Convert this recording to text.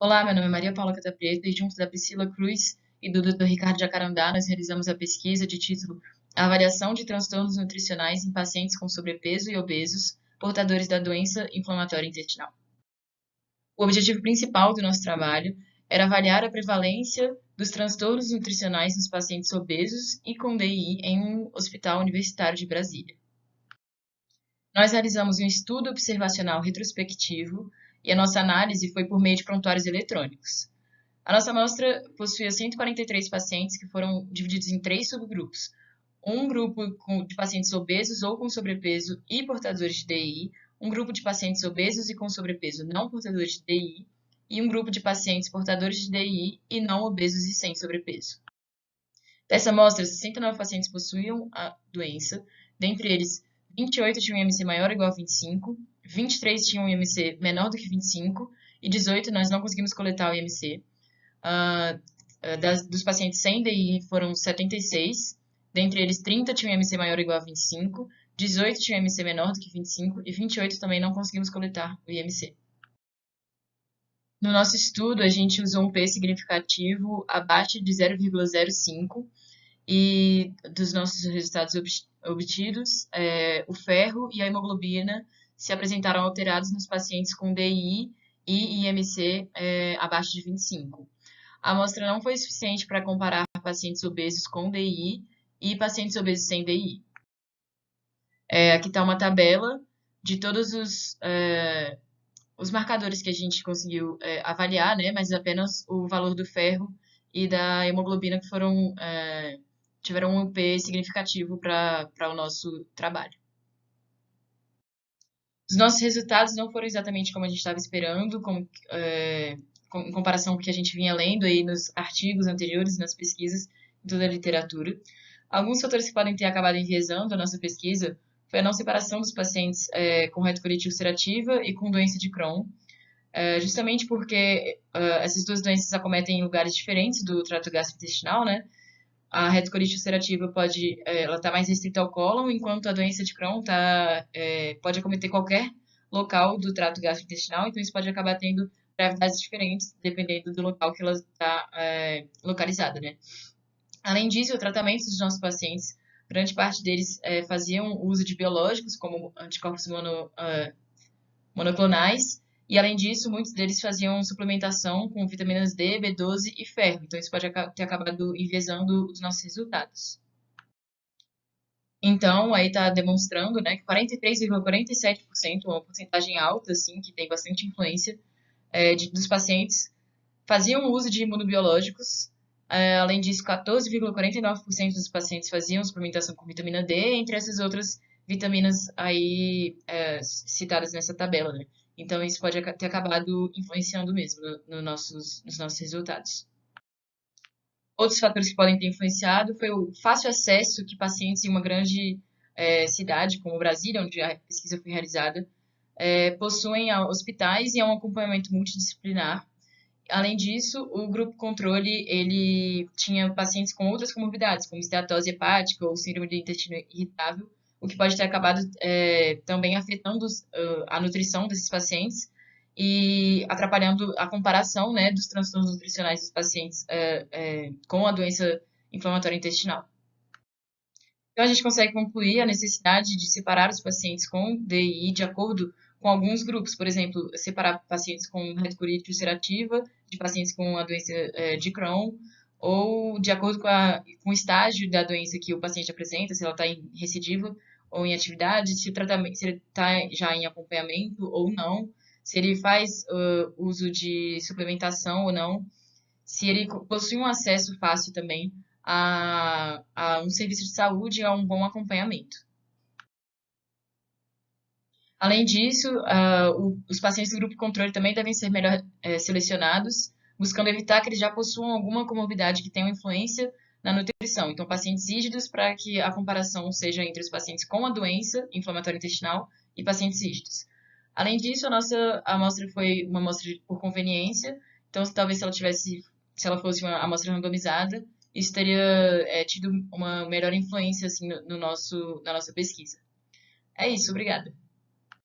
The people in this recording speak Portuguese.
Olá, meu nome é Maria Paula Catapreta e junto da Priscila Cruz e do Dr. Ricardo Jacarandá, nós realizamos a pesquisa de título Avaliação de transtornos nutricionais em pacientes com sobrepeso e obesos, portadores da doença inflamatória intestinal. O objetivo principal do nosso trabalho era avaliar a prevalência dos transtornos nutricionais nos pacientes obesos e com DI em um hospital universitário de Brasília. Nós realizamos um estudo observacional retrospectivo e a nossa análise foi por meio de prontuários eletrônicos. A nossa amostra possuía 143 pacientes que foram divididos em 3 subgrupos. Um grupo de pacientes obesos ou com sobrepeso e portadores de DI, um grupo de pacientes obesos e com sobrepeso não portadores de DI, e um grupo de pacientes portadores de DI e não obesos e sem sobrepeso. Dessa amostra, 69 pacientes possuíam a doença, dentre eles 28 tinham IMC maior ou igual a 25, 23 tinham IMC menor do que 25 e 18 nós não conseguimos coletar o IMC. Dos pacientes sem DI foram 76, dentre eles 30 tinham IMC maior ou igual a 25, 18 tinham IMC menor do que 25 e 28 também não conseguimos coletar o IMC. No nosso estudo, a gente usou um P significativo abaixo de 0,05 e dos nossos resultados obtidos, o ferro e a hemoglobina se apresentaram alterados nos pacientes com DI e IMC abaixo de 25. A amostra não foi suficiente para comparar pacientes obesos com DI e pacientes obesos sem DI. Aqui está uma tabela de todos os marcadores que a gente conseguiu avaliar, né, mas apenas o valor do ferro e da hemoglobina que tiveram um P significativo para o nosso trabalho. Os nossos resultados não foram exatamente como a gente estava esperando, em comparação com o que a gente vinha lendo aí nos artigos anteriores, nas pesquisas e toda a literatura. Alguns fatores que podem ter acabado enviesando a nossa pesquisa foi a não separação dos pacientes com retocolite ulcerativa e com doença de Crohn, justamente porque essas duas doenças acometem em lugares diferentes do trato gastrointestinal, né? A retocolite ulcerativa ela está mais restrita ao cólon, enquanto a doença de Crohn pode acometer qualquer local do trato gastrointestinal, então isso pode acabar tendo gravidades diferentes, dependendo do local que ela está localizada, né? Além disso, o tratamento dos nossos pacientes, grande parte deles faziam uso de biológicos, como anticorpos monoclonais, e além disso, muitos deles faziam suplementação com vitaminas D, B12 e ferro. Então, isso pode ter acabado enviesando os nossos resultados. Então, aí está demonstrando, né, que 43,47%, uma porcentagem alta, assim, que tem bastante influência, dos pacientes faziam uso de imunobiológicos. Além disso, 14,49% dos pacientes faziam suplementação com vitamina D, entre essas outras vitaminas aí citadas nessa tabela, né? Então, isso pode ter acabado influenciando mesmo nos nossos resultados. Outros fatores que podem ter influenciado foi o fácil acesso que pacientes em uma grande cidade, como Brasília, onde a pesquisa foi realizada, possuem a hospitais e a um acompanhamento multidisciplinar. Além disso, o grupo controle, ele tinha pacientes com outras comorbidades, como esteatose hepática ou síndrome do intestino irritável, o que pode ter acabado também afetando a nutrição desses pacientes e atrapalhando a comparação, né, dos transtornos nutricionais dos pacientes com a doença inflamatória intestinal. Então, a gente consegue concluir a necessidade de separar os pacientes com DI de acordo com alguns grupos, por exemplo, separar pacientes com retocolite ulcerativa de pacientes com a doença de Crohn, ou de acordo com o estágio da doença que o paciente apresenta, se ela está em recidiva ou em atividade, se ele está já em acompanhamento ou não, se ele faz uso de suplementação ou não, se ele possui um acesso fácil também a um serviço de saúde e a um bom acompanhamento. Além disso, os pacientes do grupo controle também devem ser melhor selecionados, buscando evitar que eles já possuam alguma comorbidade que tenha influência na nutrição. Então, pacientes rígidos para que a comparação seja entre os pacientes com a doença inflamatória intestinal e pacientes rígidos. Além disso, a nossa amostra foi uma amostra por conveniência, então talvez se ela fosse uma amostra randomizada, isso teria tido uma melhor influência assim, na nossa pesquisa. É isso, obrigada.